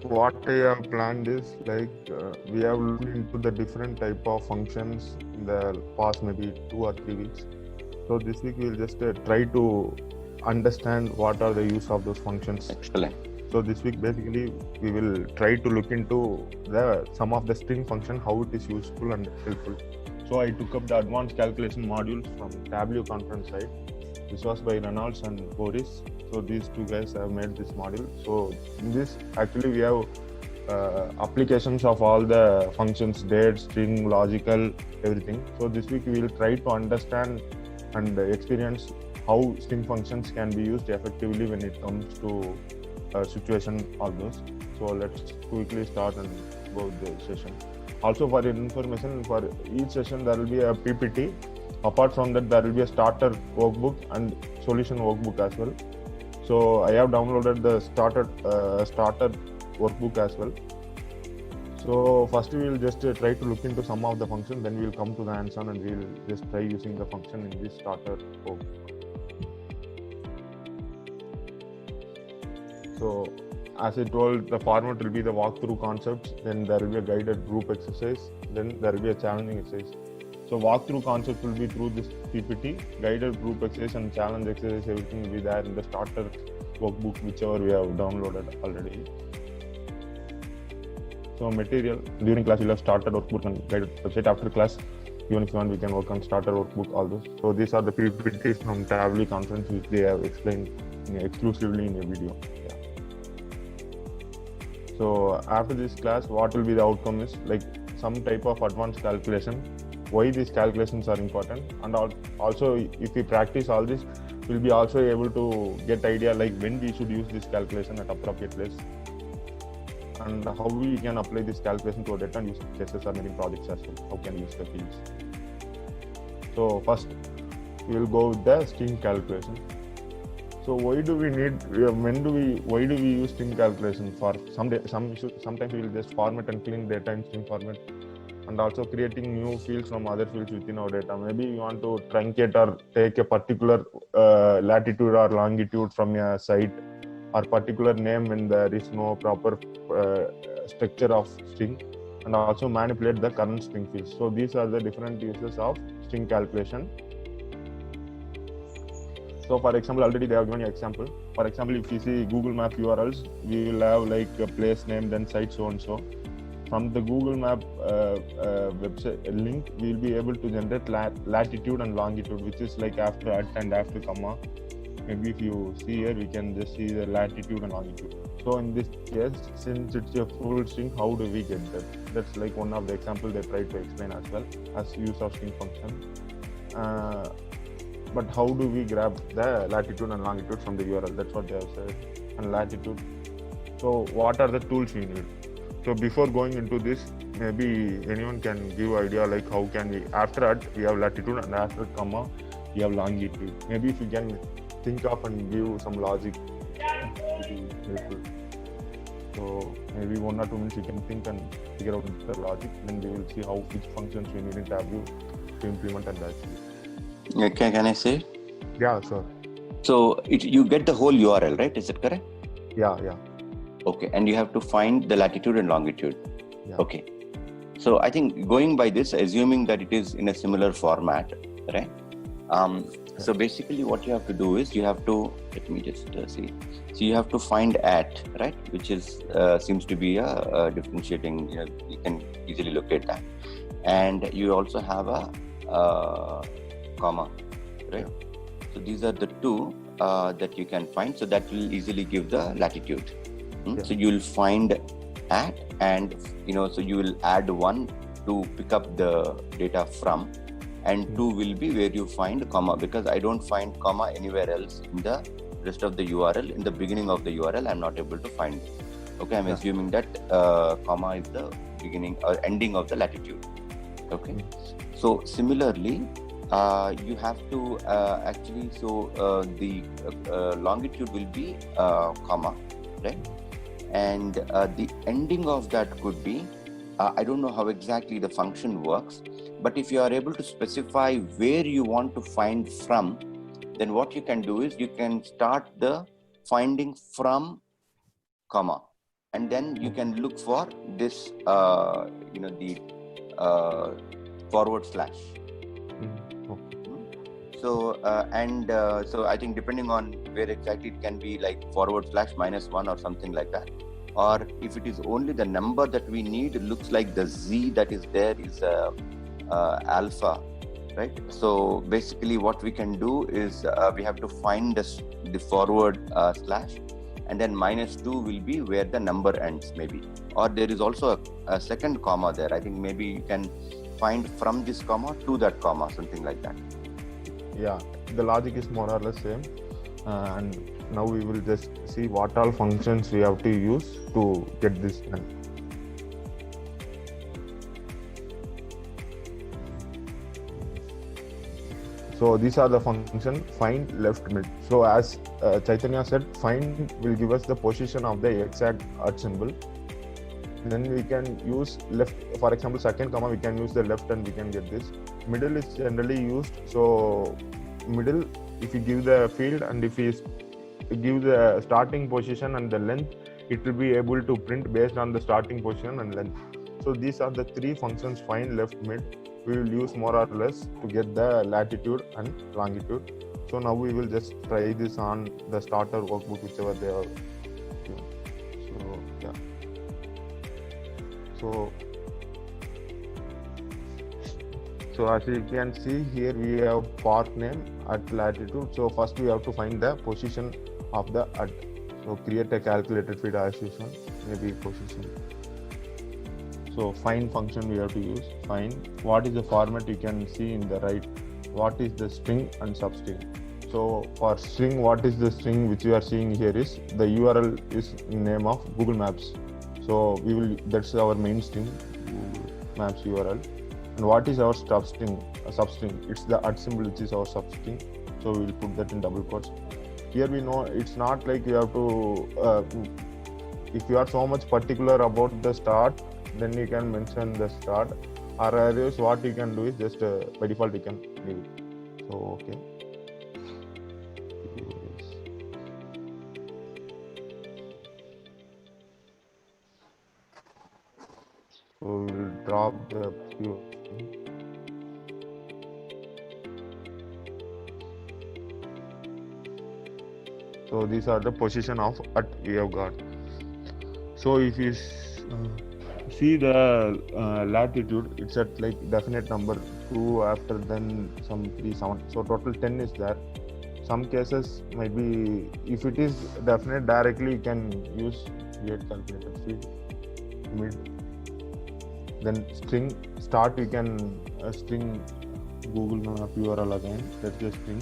what I have planned is we have looked into the different type of functions in the past maybe 2 or 3 weeks. So this week we'll just try to understand what are the use of those functions. Excellent. So this week basically we will try to look into some of the string function, how it is useful and helpful. So I took up the advanced calculation modules from Tableau conference site. This was by Reynolds and Boris. So these two guys have made this module. So in this actually we have applications of all the functions, date, string, logical, everything. So this week we will try to understand and experience how string functions can be used effectively when it comes to situation, all those. So let's quickly start and go with the session. Also for your information, for each session there will be a PPT. Apart from that, there will be a starter workbook and solution workbook as well. So I have downloaded the starter workbook as well. So first we will just try to look into some of the functions, then we will come to the hands-on and we will just try using the function in this starter workbook. So as I told, the format will be the walkthrough concepts, then there will be a guided group exercise, then there will be a challenging exercise. So walkthrough concept will be through this PPT, guided group exercise and challenge exercise, everything will be there in the starter workbook, whichever we have downloaded already. So material, during class we'll have starter workbook and guided website. After class, even if you want, we can work on starter workbook, all those. So these are the PPTs from Tableau conference which they have explained exclusively in a video. Yeah. So after this class, what will be the outcome is like some type of advanced calculation, why these calculations are important, and also if we practice all this, we'll be also able to get idea like when we should use this calculation at appropriate place, and how we can apply this calculation to our data and use cases or maybe projects as well. How can we use the fields? So first, we will go with the string calculation. So why do we use string calculation for sometimes we will just format and clean data in string format, and also creating new fields from other fields within our data. Maybe you want to truncate or take a particular latitude or longitude from a site or particular name when there is no proper structure of string, and also manipulate the current string fields. So these are the different uses of string calculation. So for example, already they have given you example. For example, if you see Google Map URLs, we will have like a place name, then site so and so. From the Google Map website link, we will be able to generate latitude and longitude, which is like after at and after comma. Maybe if you see here, we can just see the latitude and longitude. So in this case, since it's a full string, how do we get that? That's like one of the examples they try to explain as well as use of string function. But how do we grab the latitude and longitude from the URL? That's what they have said. And latitude. So what are the tools we need? So before going into this, maybe anyone can give idea like how can we, after at we have latitude and after comma we have longitude. Maybe if you can think of and give some logic, it will be helpful. So maybe 1 or 2 minutes you can think and figure out the logic, then we will see how which functions we need in Tableau to implement and that's it. Yeah, can I say? Yeah, sure. So you get the whole URL, right? Is it correct? Yeah. Okay, and you have to find the latitude and longitude. Yeah. Okay. So I think going by this, assuming that it is in a similar format, right? So basically what you have to do is you have to, let me just see. So you have to find at, right? Which is seems to be a differentiating, you can easily locate that. And you also have a comma, right? So these are the two that you can find. So that will easily give the latitude. So you will find at, and so you will add 1 to pick up the data from, and 2 will be where you find comma, because I don't find comma anywhere else in the rest of the URL. In the beginning of the URL, I'm not able to find it. Okay, I'm assuming that comma is the beginning or ending of the latitude. Okay, so similarly, you have to actually, the longitude will be comma, right? And the ending of that could be, I don't know how exactly the function works, but if you are able to specify where you want to find from, then what you can do is you can start the finding from comma, and then you can look for this, the forward slash. So so I think depending on where exactly it can be like forward slash -1 or something like that. Or if it is only the number that we need, it looks like the Z that is there is alpha, right? So basically what we can do is we have to find the forward slash, and then -2 will be where the number ends maybe. Or there is also a second comma there. I think maybe you can find from this comma to that comma, something like that. Yeah, the logic is more or less same. And now we will just see what all functions we have to use to get this done. So these are the function find, left, mid. So as Chaitanya said, find will give us the position of the exact at symbol. Then we can use left. For example, second comma, we can use the left and we can get this. Middle is generally used. So middle, if you give the field and if you give the starting position and the length, it will be able to print based on the starting position and length. So these are the three functions, find, left, mid. We will use more or less to get the latitude and longitude. So now we will just try this on the starter workbook, whichever they are. So yeah. So as you can see here, we have part name at latitude. So first we have to find the position of the at. So create a calculated field as usual, maybe position. So find function we have to use. Find what is the format, you can see in the right. What is the string and substring. So for string, what is the string which you are seeing here is the URL is in name of Google Maps. So that's our main string, Google Maps URL. And what is our substring? It's the at symbol which is our substring. So we will put that in double quotes. Here we know it's not like you have to. If you are so much particular about the start, then you can mention the start. Or else what you can do is just by default you can leave it. So okay. So we will drop the few. So these are the position of at we have got. So if you see the latitude, it's at like definite number 2 after then some 3 7. So total 10 is there. Some cases might be, if it is definite directly, you can use create calculated field, mid. Then string start, you can string Google Map URL again. That's the string.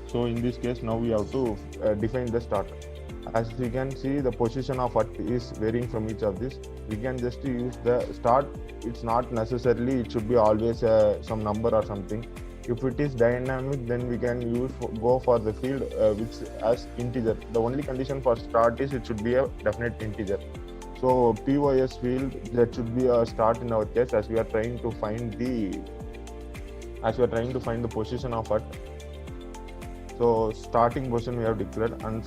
So in this case, now we have to define the start. As you can see, the position of at is varying from each of this. We can just use the start. It's not necessarily it should be always some number or something. If it is dynamic, then we can go for the field which as integer. The only condition for start is it should be a definite integer. So POS field, that should be a start in our case, as we are trying to find the position of at. So starting position we have declared, and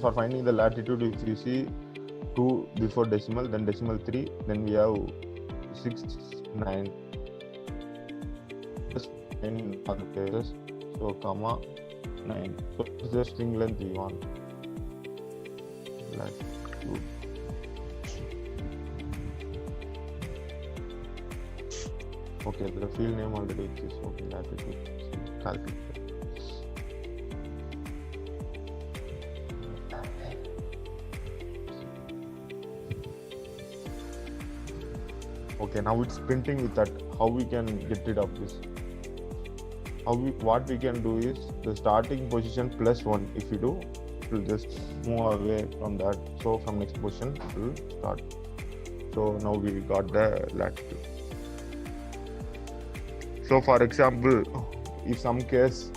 for finding the latitude, if you see 2 before decimal, then decimal 3, then we have 6, 9. Just 9 other places. So comma 9. So it's the string length we want. Latitude. Okay, the field name already exists. Okay, latitude. Calculate. Okay, now it's printing with that. How we can get rid of this? What we can do is the starting position +1. If you do, it will just move away from that. So from next position it will start. So now we got the latitude. So for example, if some case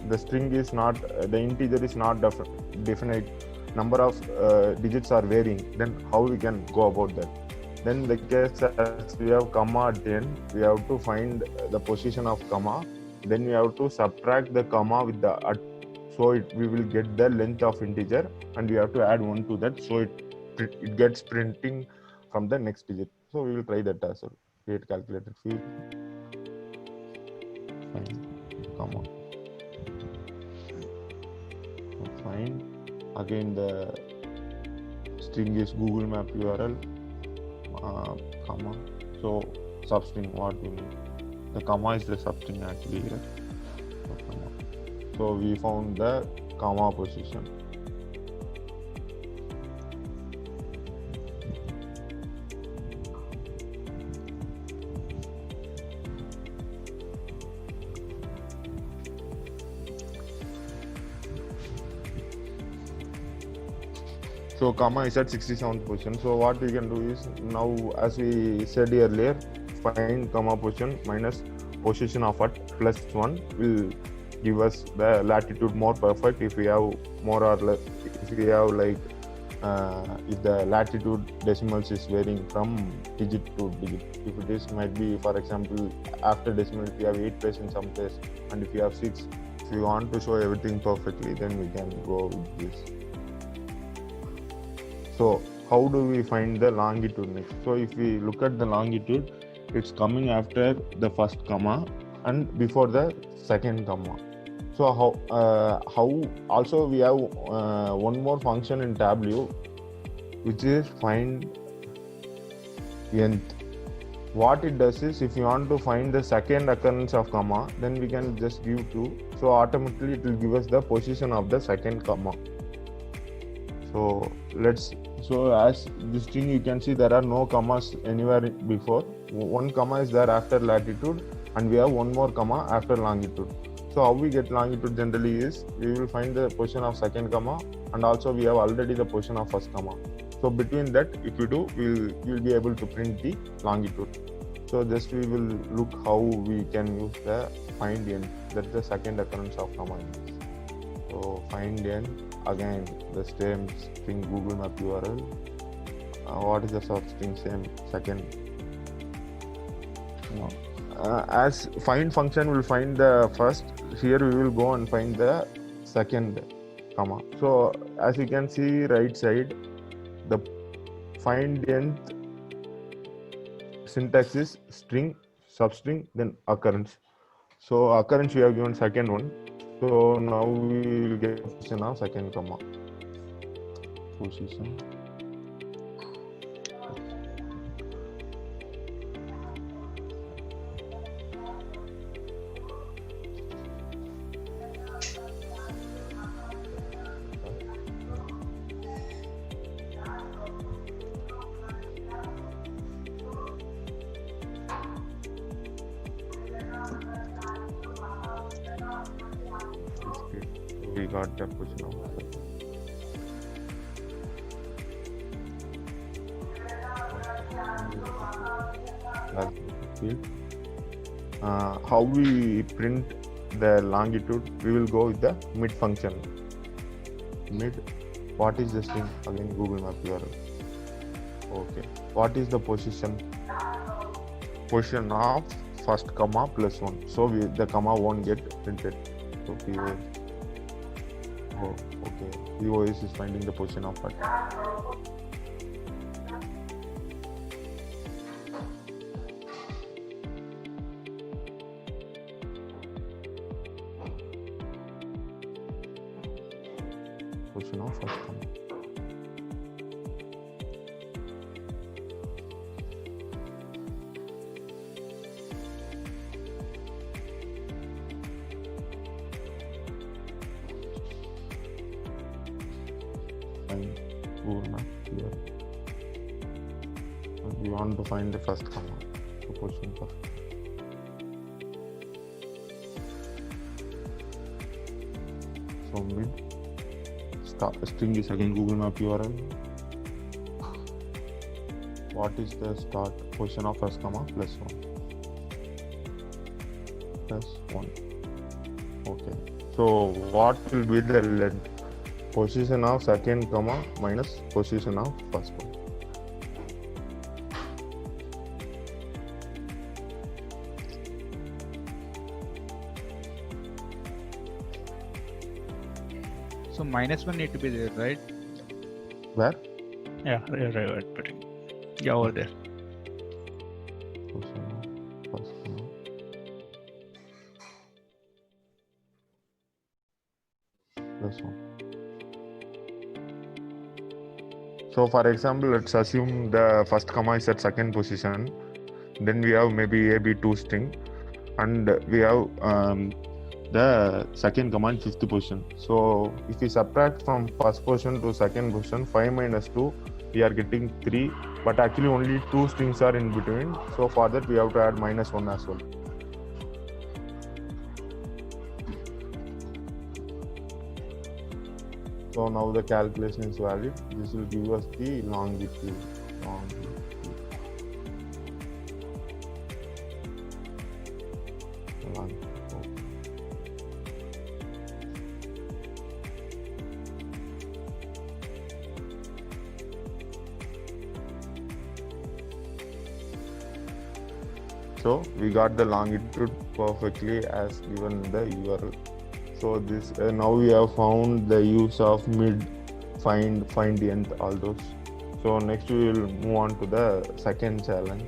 the string is not, the integer is not definite, number of digits are varying, then how we can go about that? Then the case as we have comma at the end, we have to find the position of comma, then we have to subtract the comma with the at. So we will get the length of integer, and we have to add 1 to that, so it gets printing from the next digit. So we will try that as well. Create calculated field, comma, find, again the string is Google Map URL, comma. So substring, what we need, the comma is the substring actually here. So we found the comma position. So comma is at 67th position. So what we can do is, now as we said earlier, find comma position minus position of at plus 1 will give us the latitude more perfect if we have more or less, if we have like if the latitude decimals is varying from digit to digit. If it is, might be, for example, after decimal, if you have 8 place in some place, and if you have 6, if you want to show everything perfectly, then we can go with this. So how do we find the longitude next? So if we look at the longitude, it's coming after the first comma and before the second comma. So how also we have one more function in Tableau, which is find nth. What it does is, if you want to find the second occurrence of comma, then we can just give 2. So automatically it will give us the position of the second comma. So as this thing, you can see there are no commas anywhere before. One comma is there after latitude, and we have one more comma after longitude. So how we get longitude generally is, we will find the position of second comma, and also we have already the position of first comma. So between that, if we do, we'll be able to print the longitude. So just we will look how we can use the find n. That's the second occurrence of comma. So find n, again the same string Google Map URL. What is the substring? Same second. No. As find function will find the first, here we will go and find the second comma. So as you can see right side, the find nth syntax is string, substring, then occurrence. So occurrence we have given second one. So now we will get position of second comma. Position. We got the position of field. How we print the longitude? We will go with the mid function. Mid. What is the string? Again, Google Map URL. Okay. What is the position? Position of first comma plus 1. So the comma won't get printed. So POS. Oh, okay. POS is finding the position of what? Position of first comma. Google Map here. We want to find the first comma. So position first. So mid. String is again Google Map URL. What is the start position of first comma? Plus 1. Plus 1. Okay. So what will be the length? Position of second comma minus position of first one. So -1 need to be there, right? Where? Yeah, right. Yeah, over there. Plus 1. So for example, let's assume the first comma is at second position. Then we have maybe AB2 string, and we have the second comma in fifth position. So if we subtract from first position to second position, 5 minus 2, we are getting 3. But actually only 2 strings are in between. So for that we have to add -1 as well. So now the calculation is valid. This will give us the longitude. So we got the longitude perfectly as given in the URL. So this now we have found the use of mid, find, nth, all those. So next we will move on to the second challenge.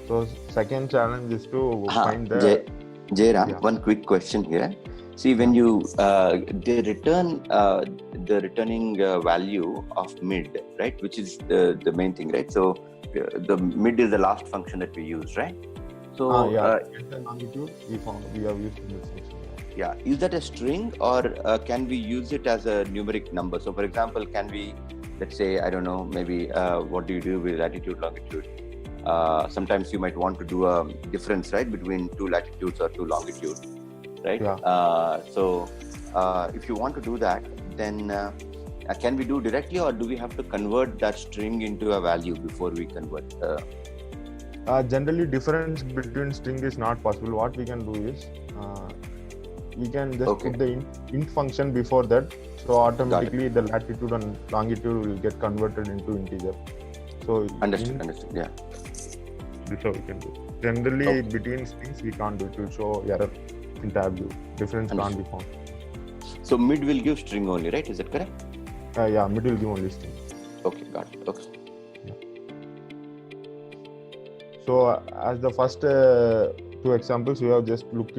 So second challenge is to find the Jairam, one quick question here. See, when you they return the returning value of mid, right, which is the main thing, right? So the mid is the last function that we use, right? So the longitude we have used in this function. Yeah, is that a string or can we use it as a numeric number? So for example, can we, let's say, I don't know, maybe what do you do with latitude, longitude? Sometimes you might want to do a difference, right, between 2 latitudes or 2 longitudes, right? Yeah. So if you want to do that, then can we do directly, or do we have to convert that string into a value before we convert? Generally, difference between string is not possible. What we can do is we can just put the int function before that, so automatically the latitude and longitude will get converted into integer. So understood. Yeah. This is how we can do. Generally, between strings we can't do it. To show error in tab view, difference can't be found. So mid will give string only, right? Is that correct? Yeah, mid will give only string. Okay, got it. Okay. Yeah. So as the first 2 examples, we have just looked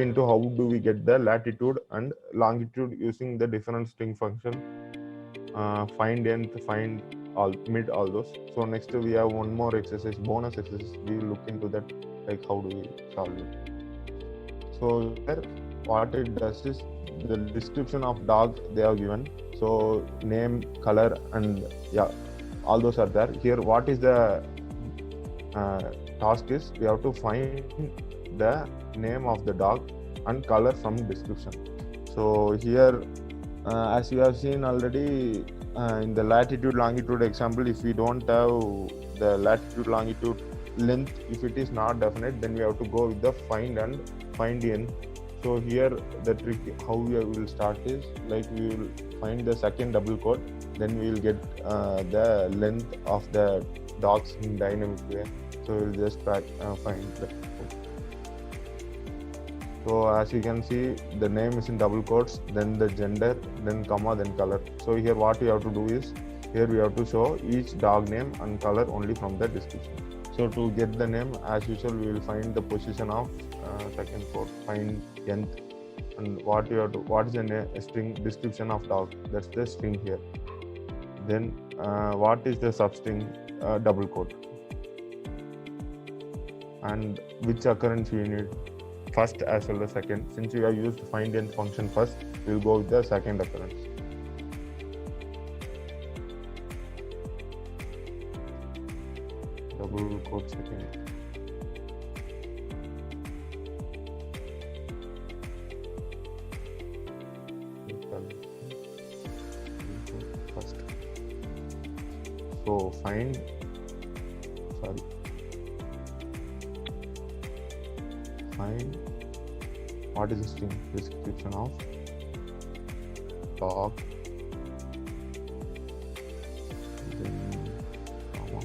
into how do we get the latitude and longitude using the different string function, find nth, find all, mid, all those. So next we have one more exercise, bonus exercise. We will look into that, like how do we solve it. So here what it does is the description of dog they have given. So name, color, and all those are there. Here what is the task is we have to find the name of the dog and color from description. So here as you have seen already in the latitude longitude example, if we don't have the latitude longitude length, if it is not definite, then we have to go with the find and find n. So here the trick how we will start is like we will find the second double quote, then we will get the length of the dogs in dynamic way. So we'll just find that. So as you can see, the name is in double quotes, then the gender, then comma, then color. So here what we have to do is, here we have to show each dog name and color only from the description. So to get the name, as usual, we will find the position of second quote, find nth, and what you have to, what is the string description of dog? That's the string here. Then what is the substring double quote, and which occurrence we need, first as well as second. Since we have used find nth function first, we will go with the second occurrence. Double quote second. First. So find what is the string description of dog, then comma,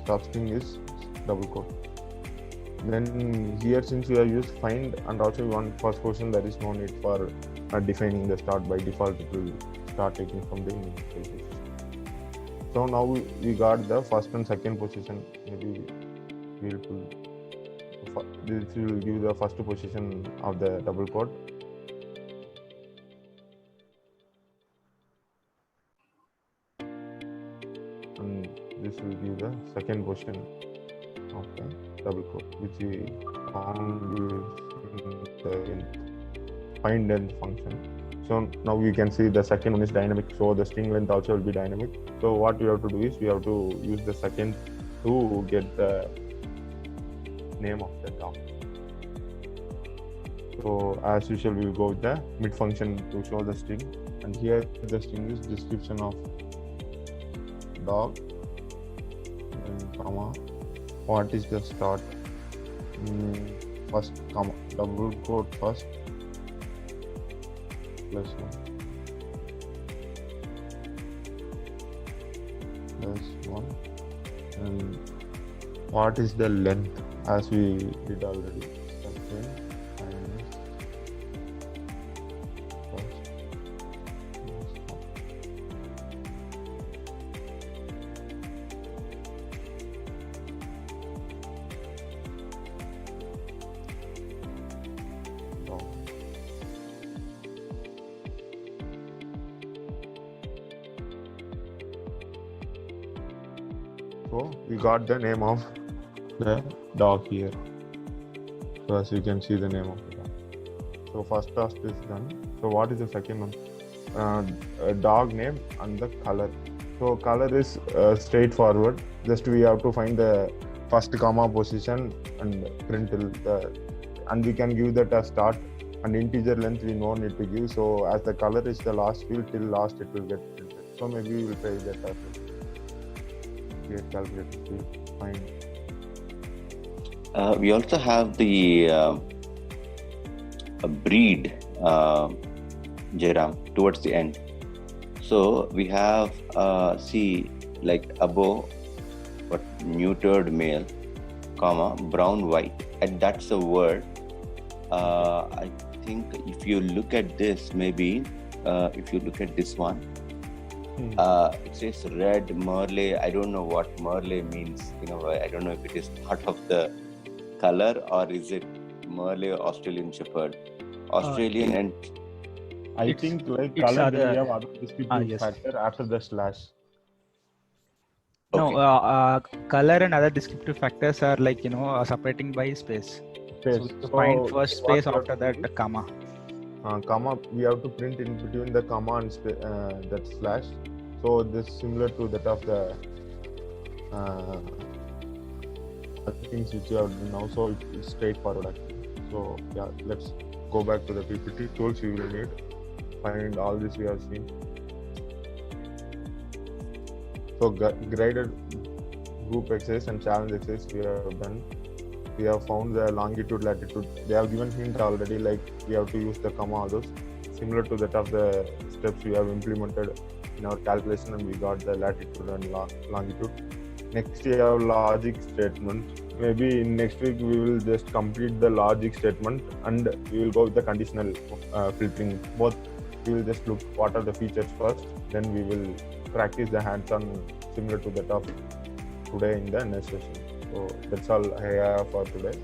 substring is double quote. Then here, since we have used find and also we want first position, there is no need for defining the start. By default it will start taking from the initial position. So now we got the first and second position. Maybe we'll pull, this will give the first position of the double quote. And this will give the second position of the double quote, which we found using the find length function. So now we can see the second one is dynamic, so the string length also will be dynamic. So what we have to do is we have to use the second to get the name of the dog. So as usual, we will go with the mid function to show the string, and here the string is description of dog, and comma, what is the start, first comma, double quote first, plus one, and what is the length, as we did already. Second minus first plus one. Dog. So we got the name of the dog here. So as you can see the name of the dog. So first task is done. So what is the second one? A dog name and the color. So color is straightforward. Just we have to find the first comma position and print till the, and we can give that as start, and integer length we no need to give. So as the color is the last field, till last it will get printed. So maybe we will try that as well. Get calculator to find. We also have the breed, Jairam, towards the end. So we have see like above, what, neutered male, comma, brown white, and that's a word. I think if you look at this, maybe if you look at this one, it says red Merle. I don't know what Merle means. I don't know if it is part of the color or is it Merle or Australian Shepherd. Australian and I think like it's color, other- then we have other descriptive yes. factor after the slash. No, Okay. color and other descriptive factors are like separating by space. Space. So to find first what space we have after to that do the comma. comma, we have to print in between the comma and that slash. So this is similar to that of the things which you have done now. So it's straightforward actually. So yeah, let's go back to the PPT tools we will need. Find all this we have seen. So graded group exercise and challenge exercise we have done. We have found the longitude, latitude. They have given hint already, like we have to use the comma, all those similar to that of the steps we have implemented in our calculation, and we got the latitude and longitude. Next we have logic statement. Maybe in next week we will just complete the logic statement and we will go with the conditional filtering. Both we will just look what are the features first, then we will practice the hands-on similar to that of today in the next session. So that's all I have for today.